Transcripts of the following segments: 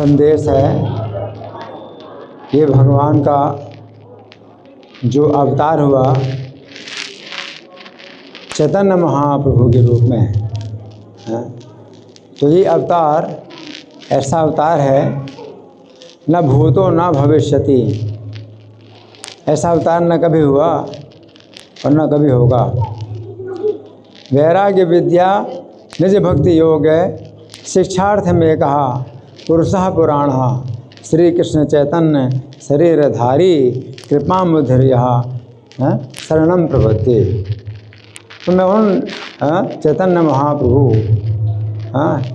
संदेश है। ये भगवान का जो अवतार हुआ चैतन्य महाप्रभु के रूप में है। तो ये अवतार ऐसा अवतार है, न भूतो न भविष्यति। ऐसा अवतार न कभी हुआ और न कभी होगा। वैराग्य विद्या निज भक्ति योग शिक्षार्थ में कहा पुरुषः पुराणः श्री कृष्ण चैतन्य शरीरधारी कृपामुद्रिय शरणम प्रपत्ति। तो मैं उन चैतन्य महाप्रभु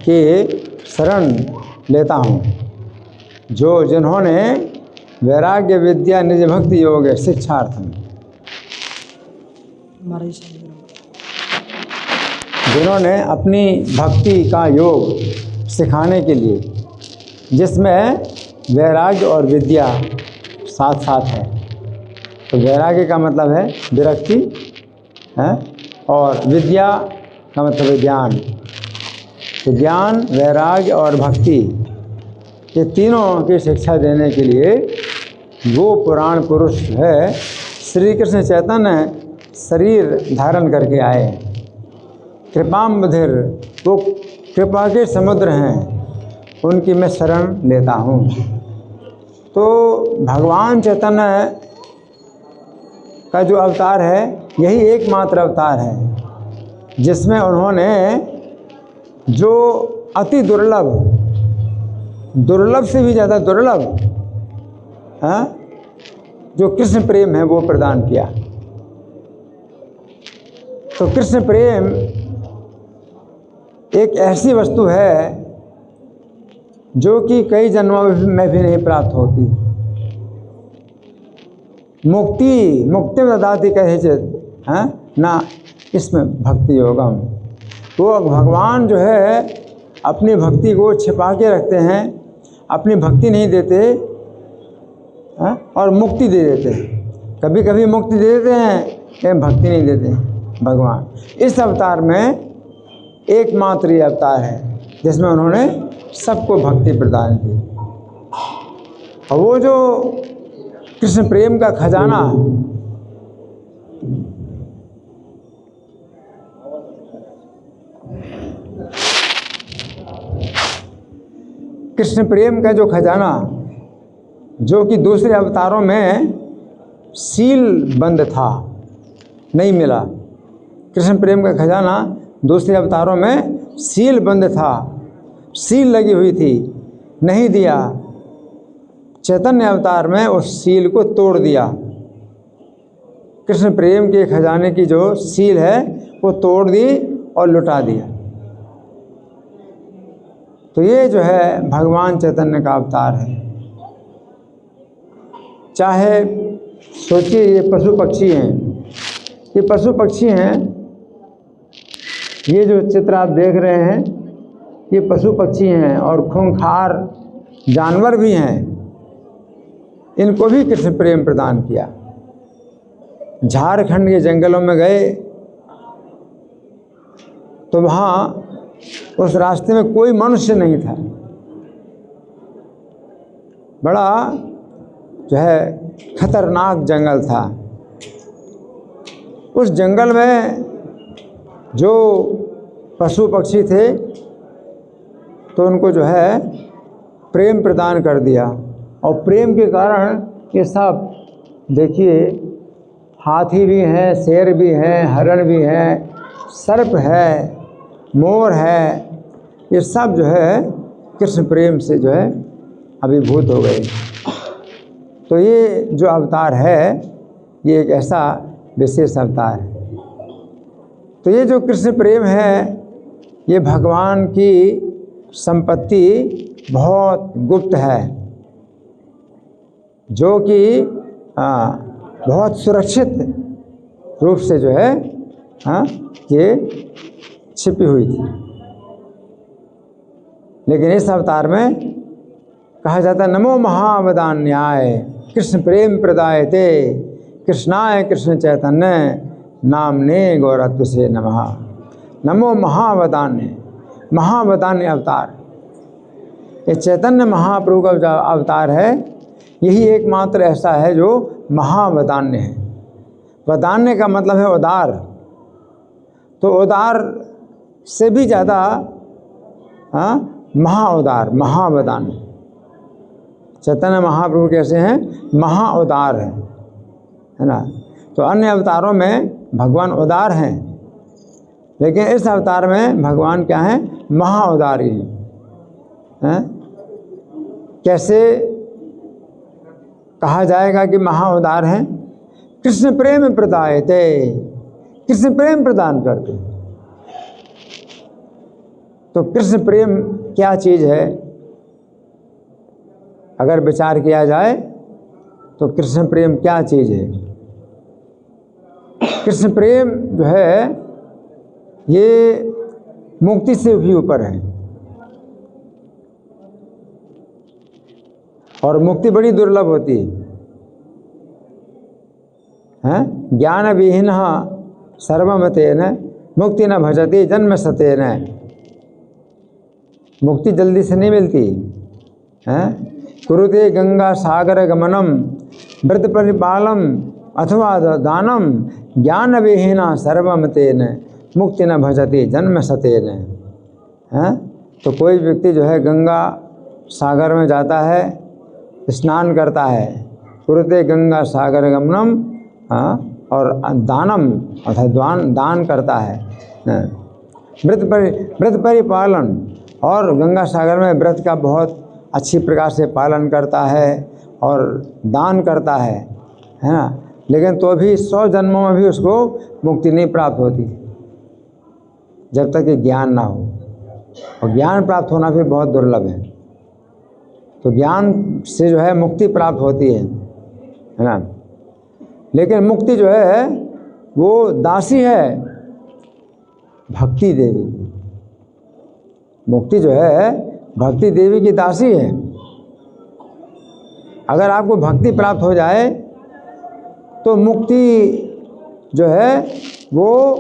के शरण लेता हूँ जिन्होंने वैराग्य विद्या निज भक्ति योग शिक्षार्थ में, जिन्होंने अपनी भक्ति का योग सिखाने के लिए, जिसमें वैराग्य और विद्या साथ साथ है। तो वैराग्य का मतलब है विरक्ति है, और विद्या का मतलब है ज्ञान। तो ज्ञान, वैराग्य और भक्ति, ये तीनों की शिक्षा देने के लिए वो पुराण पुरुष है श्री कृष्ण चैतन्य शरीर धारण करके आए। कृपाम्बुधिर, वो कृपा के समुद्र हैं, उनकी मैं शरण लेता हूँ। तो भगवान चैतन्य का जो अवतार है यही एकमात्र अवतार है जिसमें उन्होंने जो अति दुर्लभ, दुर्लभ से भी ज़्यादा दुर्लभ जो कृष्ण प्रेम है वो प्रदान किया। तो कृष्ण प्रेम एक ऐसी वस्तु है जो कि कई जन्मों में भी नहीं प्राप्त होती। मुक्ति ददाति कहे चेत ना इसमें भक्ति योगम। तो भगवान जो है अपनी भक्ति को छिपा के रखते हैं, अपनी भक्ति नहीं देते और मुक्ति दे देते हैं। कभी कभी मुक्ति दे देते हैं लेकिन भक्ति नहीं देते हैं भगवान। इस अवतार में एकमात्र ये अवतार है जिसमें उन्होंने सबको भक्ति प्रदान की। और वो जो कृष्ण प्रेम का खजाना, कृष्ण प्रेम का जो खजाना, जो कि दूसरे अवतारों में सील बंद था, नहीं मिला। कृष्ण प्रेम का खजाना दूसरे अवतारों में सील बंद था, सील लगी हुई थी, नहीं दिया। चैतन्य अवतार में उस सील को तोड़ दिया। कृष्ण प्रेम के खजाने की जो सील है वो तोड़ दी और लुटा दिया। तो ये जो है भगवान चैतन्य का अवतार है। चाहे सोचिए ये पशु पक्षी हैं, ये पशु पक्षी हैं, ये जो चित्र आप देख रहे हैं ये पशु पक्षी हैं और खूंखार जानवर भी हैं। इनको भी कृष्ण प्रेम प्रदान किया। झारखंड के जंगलों में गए तो वहाँ उस रास्ते में कोई मनुष्य नहीं था। बड़ा जो है खतरनाक जंगल था। उस जंगल में जो पशु पक्षी थे तो उनको जो है प्रेम प्रदान कर दिया। और प्रेम के कारण ये सब देखिए, हाथी भी हैं, शेर भी हैं, हरण भी हैं, सर्प है, मोर है, ये सब जो है कृष्ण प्रेम से जो है अभिभूत हो गए। तो ये जो अवतार है ये एक ऐसा विशेष अवतार है। तो ये जो कृष्ण प्रेम है ये भगवान की संपत्ति बहुत गुप्त है, जो कि बहुत सुरक्षित रूप से जो है ये छिपी हुई थी। लेकिन इस अवतार में कहा जाता है नमो महावदान्याय कृष्ण प्रेम प्रदायते कृष्णाय कृष्ण चैतन्य नामने गौरत्व से नमः। नमो महावदान्य, महावदान्य अवतार। ये चैतन्य महाप्रभु का जो अवतार है, यही एकमात्र ऐसा है जो महावदान्य है। वदान्य का मतलब है उदार, तो उदार से भी ज़्यादा महाउदार, महावदान्य। चैतन्य महाप्रभु कैसे हैं? महाउदार है ना। तो अन्य अवतारों में भगवान उदार हैं, लेकिन इस अवतार में भगवान क्या हैं? महाउदारी हैं। कैसे कहा जाएगा कि महाउदार हैं? कृष्ण प्रेम प्रदायते, कृष्ण प्रेम प्रदान करते हैं। तो कृष्ण प्रेम क्या चीज़ है? अगर विचार किया जाए तो कृष्ण प्रेम क्या चीज़ है? कृष्ण प्रेम जो है ये मुक्ति से भी ऊपर है, और मुक्ति बड़ी दुर्लभ होती है। ज्ञान विहीन सर्वमतेन मुक्ति न भजति जन्म सतेन। मुक्ति जल्दी से नहीं मिलती है। कुरुते गंगा सागर गमनम व्रत परिपालम अथवा दानम ज्ञान विहीना सर्वमतेन मुक्ति न भजति जन्म सतेन। हैं? तो कोई व्यक्ति जो है गंगा सागर में जाता है, स्नान करता है, कुरुते गंगा सागर गमनम, और दानम अर्थात दान करता है, व्रत परिपालन, और गंगा सागर में व्रत का बहुत अच्छी प्रकार से पालन करता है और दान करता है ना। लेकिन तो भी 100 जन्मों में भी उसको मुक्ति नहीं प्राप्त होती जब तक कि ज्ञान ना हो, और ज्ञान प्राप्त होना भी बहुत दुर्लभ है। तो ज्ञान से जो है मुक्ति प्राप्त होती है ना। लेकिन मुक्ति जो है वो दासी है भक्ति देवी की। मुक्ति जो है भक्ति देवी की दासी है। अगर आपको भक्ति प्राप्त हो जाए तो मुक्ति जो है वो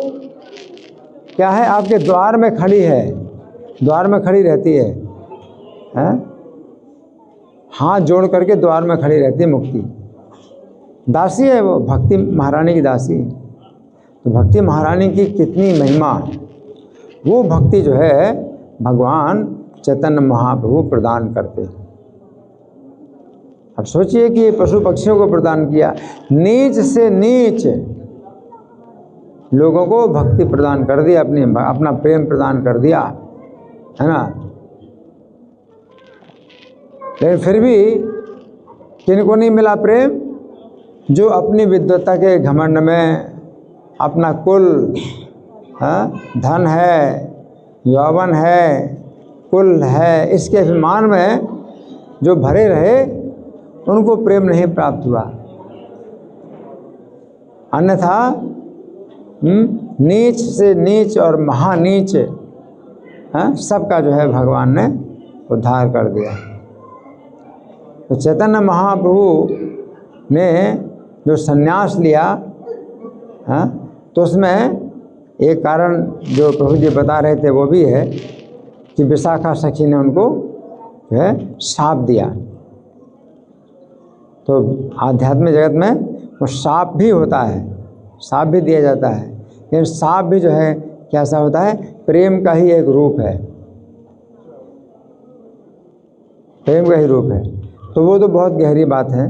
क्या है? आपके द्वार में खड़ी है, द्वार में खड़ी रहती है, हाथ जोड़ करके द्वार में खड़ी रहती है। मुक्ति दासी है, वो भक्ति महारानी की दासी। तो भक्ति महारानी की कितनी महिमा, वो भक्ति जो है भगवान चैतन्य महाप्रभु प्रदान करते हैं। अब सोचिए कि ये पशु पक्षियों को प्रदान किया, नीच से नीच लोगों को भक्ति प्रदान कर दिया, अपना प्रेम प्रदान कर दिया, है ना। लेकिन फिर भी किनको नहीं मिला प्रेम? जो अपनी विद्वता के घमंड में अपना कुल, धन है, यौवन है, कुल है, इसके अभिमान में जो भरे रहे, उनको प्रेम नहीं प्राप्त हुआ। अन्यथा नीच से नीच और महानीच सबका जो है भगवान ने उद्धार कर दिया। तो चैतन्य महाप्रभु ने जो संन्यास लिया, तो उसमें एक कारण जो प्रभु जी बता रहे थे वो भी है कि विशाखा सखी ने उनको जो है शाप दिया। तो आध्यात्मिक जगत में वो शाप भी होता है, शाप भी दिया जाता है, लेकिन शाप भी जो है कैसा होता है? प्रेम का ही एक रूप है, प्रेम का ही रूप है। तो वो तो बहुत गहरी बात है।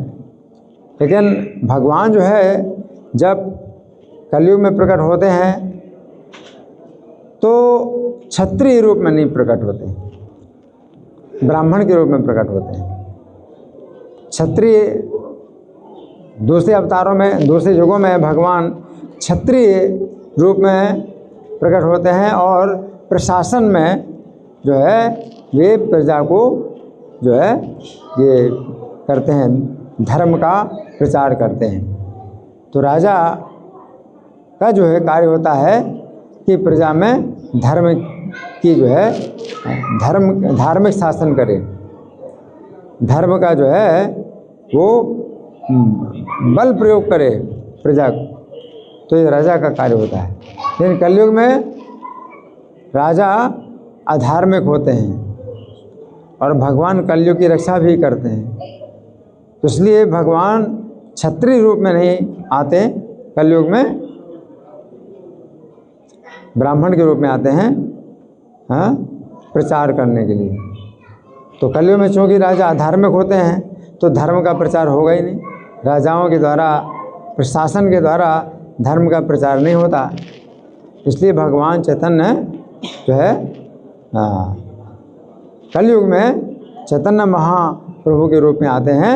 लेकिन भगवान जो है जब कलयुग में प्रकट होते हैं तो क्षत्रिय रूप में नहीं प्रकट होते, ब्राह्मण के रूप में प्रकट होते हैं। क्षत्रिय दूसरे अवतारों में, दूसरे युगों में भगवान क्षत्रिय रूप में प्रकट होते हैं, और प्रशासन में जो है वे प्रजा को जो है ये करते हैं, धर्म का प्रचार करते हैं। तो राजा का जो है कार्य होता है कि प्रजा में धर्म की जो है धार्मिक शासन करे, धर्म का जो है वो बल प्रयोग करे प्रजा को। तो ये राजा का कार्य होता है। लेकिन कलयुग में राजा अधार्मिक होते हैं, और भगवान कलयुग की रक्षा भी करते हैं। तो इसलिए भगवान क्षत्रिय रूप में नहीं आते, कलयुग में ब्राह्मण के रूप में आते हैं, हाँ, प्रचार करने के लिए। तो कलयुग में चूँकि राजा अधार्मिक होते हैं तो धर्म का प्रचार होगा ही नहीं। राजाओं के द्वारा, प्रशासन के द्वारा धर्म का प्रचार नहीं होता। इसलिए भगवान चैतन्य जो है कलयुग में चैतन्य महाप्रभु के रूप में आते हैं,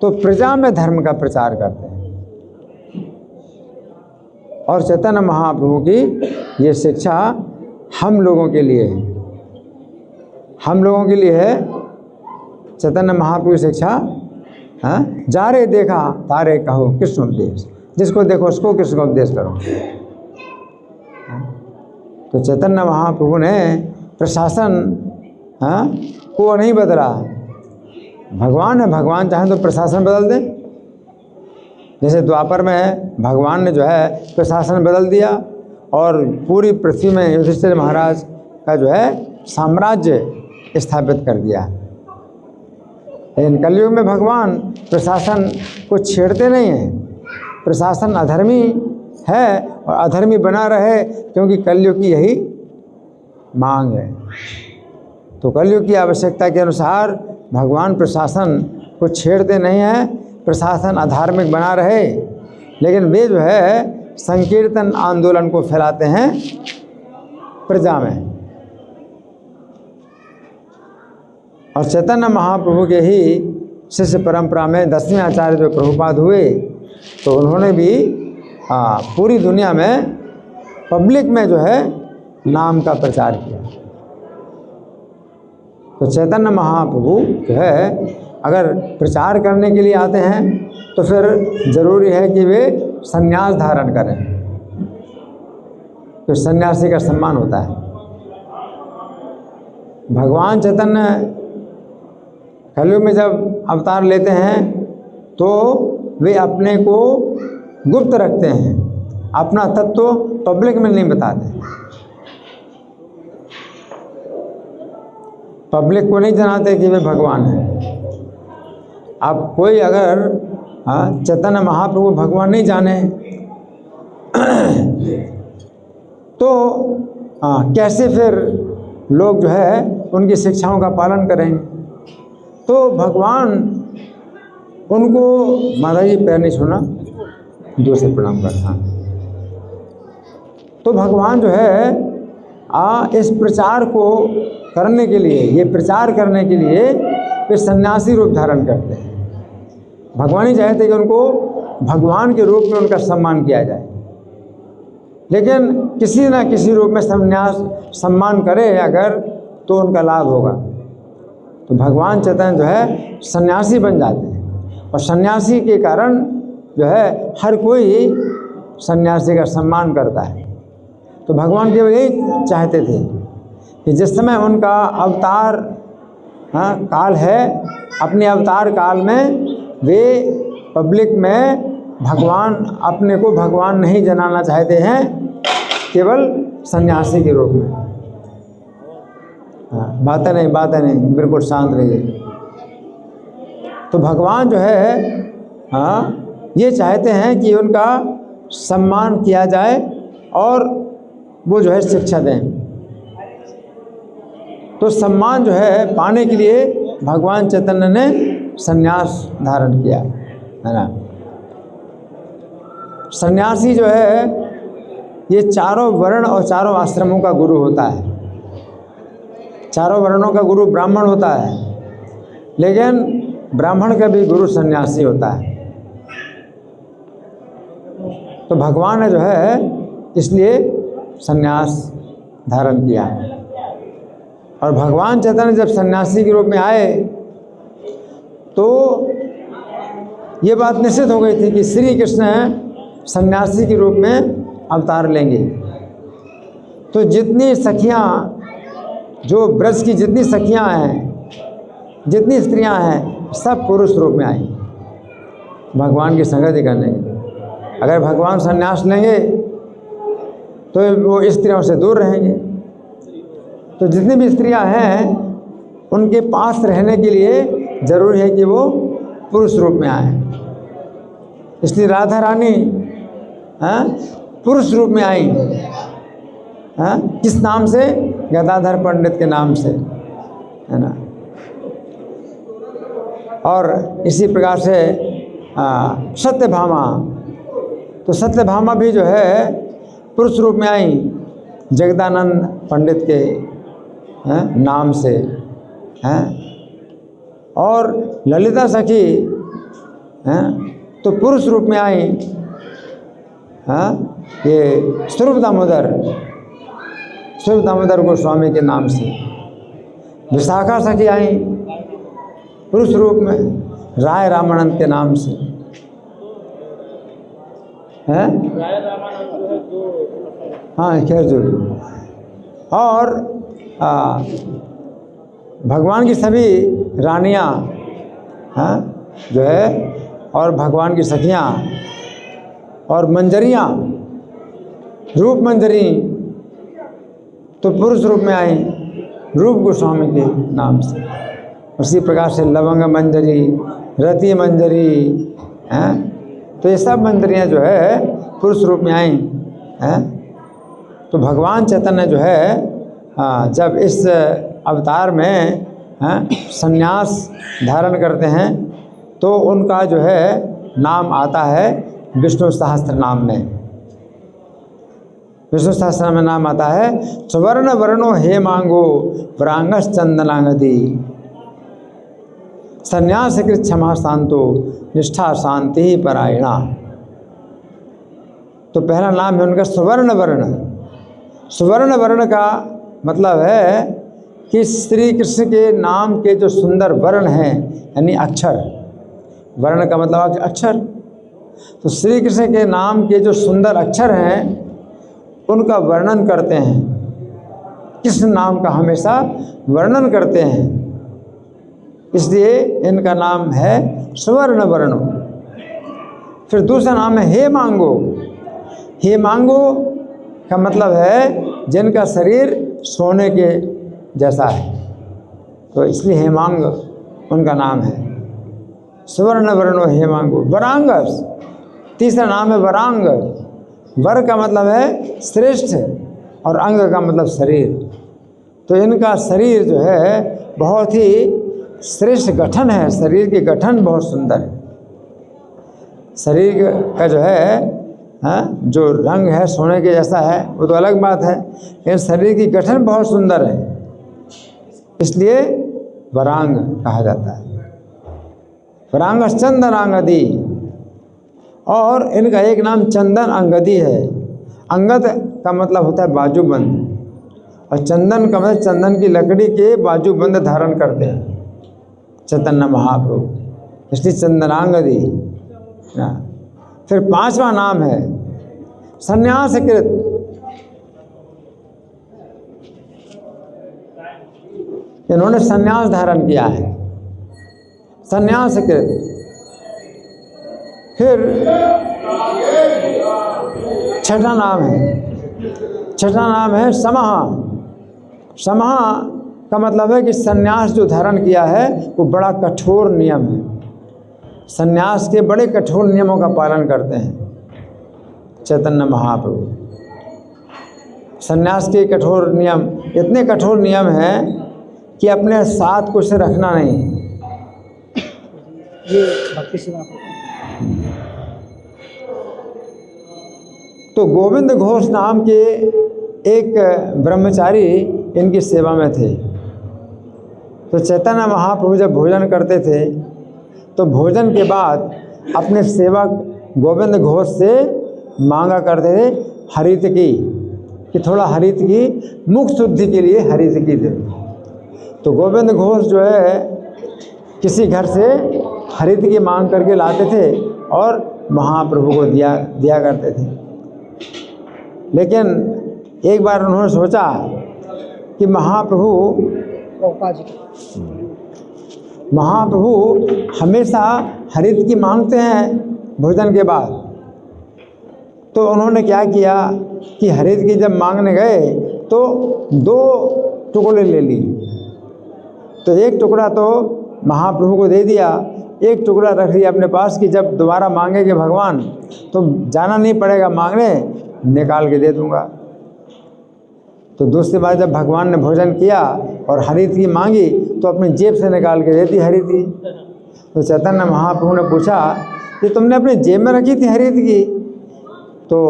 तो प्रजा में धर्म का प्रचार करते हैं। और चैतन्य महाप्रभु की ये शिक्षा हम लोगों के लिए है, हम लोगों के लिए है चैतन्य महाप्रभु की शिक्षा। हाँ, जा रे देखा तारे कहो कृष्ण उपदेश, जिसको देखो उसको कृष्ण का उपदेश करो। तो चैतन्य महाप्रभु ने प्रशासन, हाँ, को नहीं बदला। भगवान है, भगवान चाहे तो प्रशासन बदल दें। जैसे द्वापर में भगवान ने जो है प्रशासन बदल दिया और पूरी पृथ्वी में युधिष्ठिर महाराज का जो है साम्राज्य स्थापित कर दिया। लेकिन कलयुग में भगवान प्रशासन को छेड़ते नहीं हैं। प्रशासन अधर्मी है और अधर्मी बना रहे, क्योंकि कलयुग की यही मांग है। तो कलयुग की आवश्यकता के अनुसार भगवान प्रशासन को छेड़ते नहीं हैं, प्रशासन अधार्मिक बना रहे, लेकिन वे जो है संकीर्तन आंदोलन को फैलाते हैं प्रजा में। और चैतन्य महाप्रभु के ही शिष्य परंपरा में 10वें आचार्य जो प्रभुपाद हुए, तो उन्होंने भी पूरी दुनिया में पब्लिक में जो है नाम का प्रचार किया। तो चैतन्य महाप्रभु जो है अगर प्रचार करने के लिए आते हैं तो फिर ज़रूरी है कि वे संन्यास धारण करें, तो सन्यासी का सम्मान होता है। भगवान चैतन्य कलयुग में जब अवतार लेते हैं तो वे अपने को गुप्त रखते हैं, अपना तत्व पब्लिक में नहीं बताते, पब्लिक को नहीं जनाते कि वे भगवान हैं। अब कोई अगर चैतन्य महाप्रभु भगवान नहीं जाने तो कैसे फिर लोग जो है उनकी शिक्षाओं का पालन करेंगे। तो भगवान उनको, माता जी पैर नहीं छूना, दूर से प्रणाम करना। तो भगवान जो है इस प्रचार को करने के लिए, ये प्रचार करने के लिए वे सन्यासी रूप धारण करते हैं। भगवान ही चाहते कि उनको भगवान के रूप में उनका सम्मान किया जाए, लेकिन किसी न किसी रूप में सम्मान करे अगर तो उनका लाभ होगा। तो भगवान चैतन्य जो है सन्यासी बन जाते हैं, और सन्यासी के कारण जो है हर कोई सन्यासी का सम्मान करता है। तो भगवान केवल यही चाहते थे कि जिस समय उनका अवतार काल है, अपने अवतार काल में वे पब्लिक में भगवान, अपने को भगवान नहीं जनाना चाहते हैं, केवल सन्यासी के रूप में। बातें नहीं, बिल्कुल शांत रहिए। तो भगवान जो है ये चाहते हैं कि उनका सम्मान किया जाए और वो जो है शिक्षा दें। तो सम्मान जो है पाने के लिए भगवान चैतन्य ने संन्यास धारण किया, है ना। सन्यासी जो है ये चारों वर्ण और चारों आश्रमों का गुरु होता है। चारों वर्णों का गुरु ब्राह्मण होता है, लेकिन ब्राह्मण का भी गुरु सन्यासी होता है। तो भगवान ने जो है इसलिए सन्यास धारण किया। और भगवान चैतन्य जब सन्यासी के रूप में आए तो ये बात निश्चित हो गई थी कि श्री कृष्ण सन्यासी के रूप में अवतार लेंगे। तो जितनी सखियाँ, जो ब्रज की जितनी सखियाँ हैं, जितनी स्त्रियाँ हैं, सब पुरुष रूप में आई भगवान की संगति करने के। अगर भगवान संन्यास लेंगे तो वो स्त्रियों से दूर रहेंगे। तो जितनी भी स्त्रियां हैं उनके पास रहने के लिए जरूरी है कि वो पुरुष रूप में आए। इसलिए राधा रानी पुरुष रूप में आई। किस नाम से? गदाधर पंडित के नाम से, है ना। और इसी प्रकार से सत्यभामा, तो सत्यभामा भी जो है पुरुष रूप में आई जगदानंद पंडित के नाम से हैं। और ललिता सखी तो पुरुष रूप में आई ये स्वरूप दामोदर गोस्वामी के नाम से। विशाखा सखी आई पुरुष रूप में राय रामानंद के नाम से हैं। हाँ, खैर जो। और भगवान की सभी रानियाँ जो है, और भगवान की सखियाँ और मंजरियाँ, रूप मंजरी तो पुरुष रूप में आई रूप गोस्वामी के नाम से। उसी प्रकार से लवंग मंजरी, रति मंजरी हैं, तो ये सब मंजरियाँ जो है पुरुष रूप में आई हैं। तो भगवान चैतन्य जो है जब इस अवतार में संन्यास धारण करते हैं तो उनका जो है नाम आता है विष्णु सहस्त्र नाम में। विष्णु सहस्त्र में नाम आता है सुवर्ण वर्णो हेमांगो वरांगस चंदनांगदी संन्यास कृत क्षमा शांतो निष्ठा शांति परायणा। तो पहला नाम है उनका सुवर्ण वर्ण। सुवर्ण वर्ण का मतलब है कि श्री कृष्ण के नाम के जो सुंदर वर्ण हैं, यानी अक्षर, वर्ण का मतलब अक्षर। तो श्री कृष्ण के नाम के जो सुंदर अक्षर हैं उनका वर्णन करते हैं, कृष्ण नाम का हमेशा वर्णन करते हैं, इसलिए इनका नाम है सुवर्ण वर्ण। फिर दूसरा नाम है हेमांगो। हेमांगो का मतलब है जिनका शरीर सोने के जैसा है, तो इसलिए हेमांग उनका नाम है। सुवर्ण वर्णो हेमांगो। वरांगस, तीसरा नाम है वरांग। वर का मतलब है श्रेष्ठ और अंग का मतलब शरीर। तो इनका शरीर जो है बहुत ही श्रेष्ठ गठन है, शरीर के गठन बहुत सुंदर है। शरीर का जो है जो रंग है सोने के जैसा है वो तो अलग बात है, लेकिन शरीर की गठन बहुत सुंदर है, इसलिए वरांग कहा जाता है। वरांग चंदन अंगदी, और इनका एक नाम चंदन अंगदी है। अंगद का मतलब होता है बाजूबंद, और चंदन का मतलब चंदन की लकड़ी के बाजूबंद धारण करते हैं चैतन्य महाप्रभु, इसलिए चंदनांगदी। फिर पांचवा नाम है संन्यास कृत। इन्होंने संन्यास धारण किया है, संन्यास कृत। फिर छठा नाम है समहा। समहा का मतलब है कि संन्यास जो धारण किया है वो बड़ा कठोर नियम है, संन्यास के बड़े कठोर नियमों का पालन करते हैं चैतन्य महाप्रभु। संन्यास के कठोर नियम, इतने कठोर नियम हैं कि अपने साथ कुछ रखना नहीं। ये भक्ति सेवा तो गोविंद घोष नाम के एक ब्रह्मचारी इनकी सेवा में थे। तो चैतन्य महाप्रभु जब भोजन करते थे तो भोजन के बाद अपने सेवक गोविंद घोष से मांगा करते थे हरित की, कि थोड़ा हरित की मुख शुद्धि के लिए हरित की दे। तो गोविंद घोष जो है किसी घर से हरित की मांग करके लाते थे और महाप्रभु को दिया करते थे। लेकिन एक बार उन्होंने सोचा कि महाप्रभु हमेशा हरित की मांगते हैं भोजन के बाद। तो उन्होंने क्या किया कि हरित की जब मांगने गए तो 2 टुकड़े ले ली। तो तो एक टुकड़ा तो महाप्रभु को दे दिया, एक टुकड़ा रख लिया अपने पास कि जब दोबारा मांगेंगे भगवान तो जाना नहीं पड़ेगा मांगने, निकाल के दे दूंगा। तो दूसरी बार जब भगवान ने भोजन किया और हरित की मांगी तो अपनी जेब से निकाल के देती हरित की। तो चैतन्य महाप्रभु ने पूछा कि तुमने अपने जेब में रखी थी हरित की? तो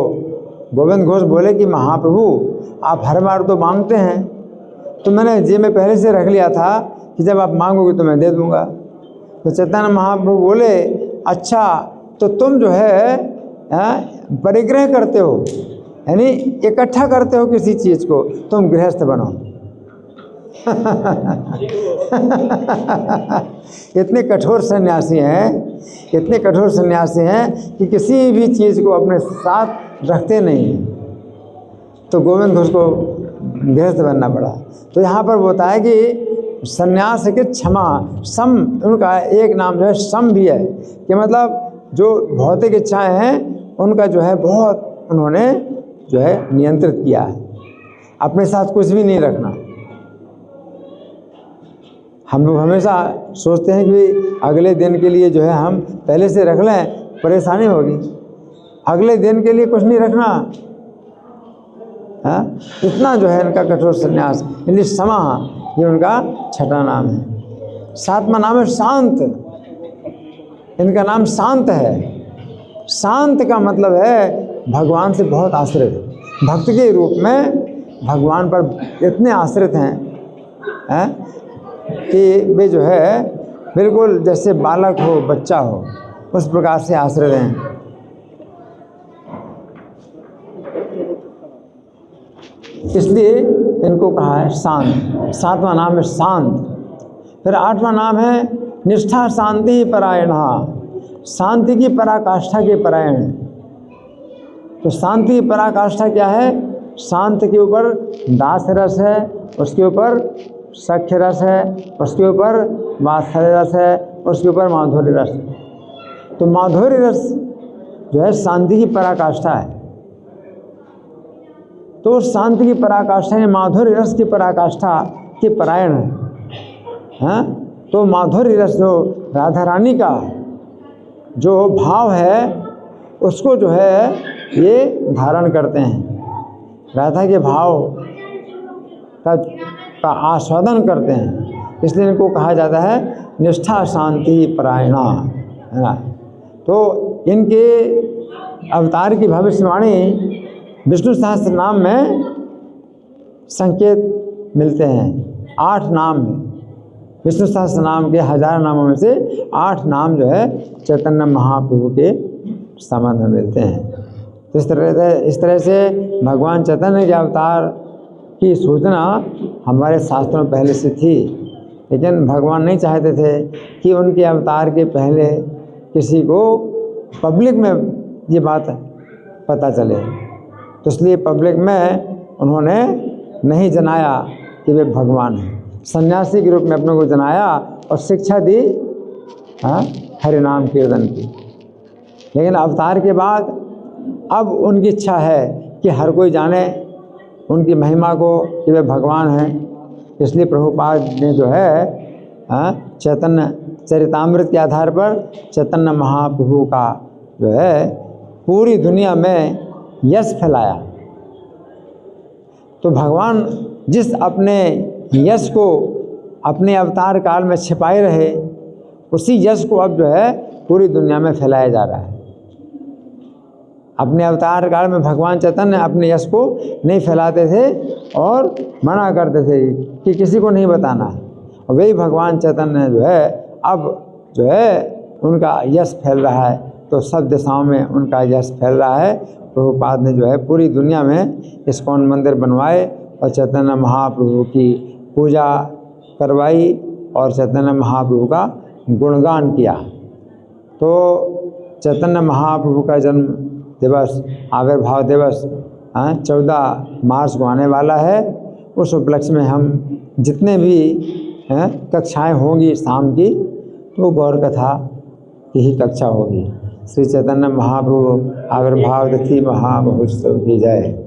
गोविंद घोष बोले कि महाप्रभु आप हर बार तो मांगते हैं, तो मैंने जेब में पहले से रख लिया था कि जब आप मांगोगे तो मैं दे दूंगा। तो चैतन्य महाप्रभु बोले अच्छा तो तुम जो है परिग्रह करते हो, यानी इकट्ठा करते हो किसी चीज़ को, तुम गृहस्थ बनो। इतने कठोर सन्यासी हैं, इतने कठोर सन्यासी हैं कि किसी भी चीज़ को अपने साथ रखते नहीं हैं। तो गोविंद घोष को गृहस्थ बनना पड़ा। तो यहाँ पर वो बताया कि सन्यास के क्षमा सम, उनका एक नाम जो है सम भी है, कि मतलब जो भौतिक इच्छाएं हैं उनका जो है बहुत उन्होंने जो है नियंत्रित किया है, अपने साथ कुछ भी नहीं रखना। हम लोग हमेशा सोचते हैं कि अगले दिन के लिए जो है हम पहले से रख लें, परेशानी होगी। अगले दिन के लिए कुछ नहीं रखना है, इतना जो है इनका कठोर संन्यास। इसलिए समा ये उनका छठा नाम है। सातवां नाम है शांत। इनका नाम शांत है। शांत का मतलब है भगवान से बहुत आश्रित, भक्त के रूप में भगवान पर इतने आश्रित हैं कि वे जो है बिल्कुल जैसे बालक हो, बच्चा हो, उस प्रकार से आश्रित हैं। इसलिए इनको कहा है शांत। सातवां नाम है शांत। फिर आठवां नाम है निष्ठा शांति परायणा, शांति की पराकाष्ठा के परायण। तो शांति की पराकाष्ठा क्या है? शांत के ऊपर दास रस है, उसके ऊपर सख्य रस है, उसके ऊपर वात्सल्य रस है, उसके ऊपर माधुर्य रस है। तो माधुर्य रस जो है शांति की पराकाष्ठा है। तो शांति की पराकाष्ठा है, माधुर्य रस की पराकाष्ठा के परायण है। तो माधुर्य रस जो राधा रानी का जो भाव है उसको जो है ये धारण करते हैं, राधा के भाव का आस्वादन करते हैं। इसलिए इनको कहा जाता है निष्ठा शांति परायणा, है ना। तो इनके अवतार की भविष्यवाणी विष्णु सहस्त्र नाम में संकेत मिलते हैं। 8 नाम में, विष्णु सहस्त्र नाम के 1000 नामों में से 8 नाम जो है चैतन्य महाप्रभु के संबंध में मिलते हैं। तो इस तरह से भगवान चैतन्य के अवतार की सूचना हमारे शास्त्रों में पहले से थी, लेकिन भगवान नहीं चाहते थे कि उनके अवतार के पहले किसी को पब्लिक में ये बात पता चले। तो इसलिए पब्लिक में उन्होंने नहीं जनाया कि वे भगवान हैं। सन्यासी के रूप में अपने को जनाया और शिक्षा दी हरि नाम कीर्तन की। लेकिन अवतार के बाद अब उनकी इच्छा है कि हर कोई जाने उनकी महिमा को कि वे भगवान हैं। इसलिए प्रभुपाद ने जो है चैतन्य चरितामृत के आधार पर चैतन्य महाप्रभु का जो है पूरी दुनिया में यश फैलाया। तो भगवान जिस अपने यश को अपने अवतार काल में छिपाए रहे, उसी यश को अब जो है पूरी दुनिया में फैलाया जा रहा है। अपने अवतार काल में भगवान चैतन्य अपने यश को नहीं फैलाते थे और मना करते थे कि किसी को नहीं बताना है। और वही भगवान चैतन्य जो है अब जो है उनका यश फैल रहा है, तो सब दिशाओं में उनका यश फैल रहा है। प्रभुपाद ने जो है पूरी दुनिया में इस्कॉन मंदिर बनवाए और चैतन्य महाप्रभु की पूजा करवाई और चैतन्य महाप्रभु का गुणगान किया। तो चैतन्य महाप्रभु का जन्म दिवस, आविर्भाव दिवस 14 मार्च को आने वाला है। उस उपलक्ष्य में हम जितने भी कक्षाएं होंगी शाम की, तो गौर कथा की ही कक्षा होगी। श्री चैतन्य महाप्रभु आविर्भाव तिथि महामहोत्सव की जय।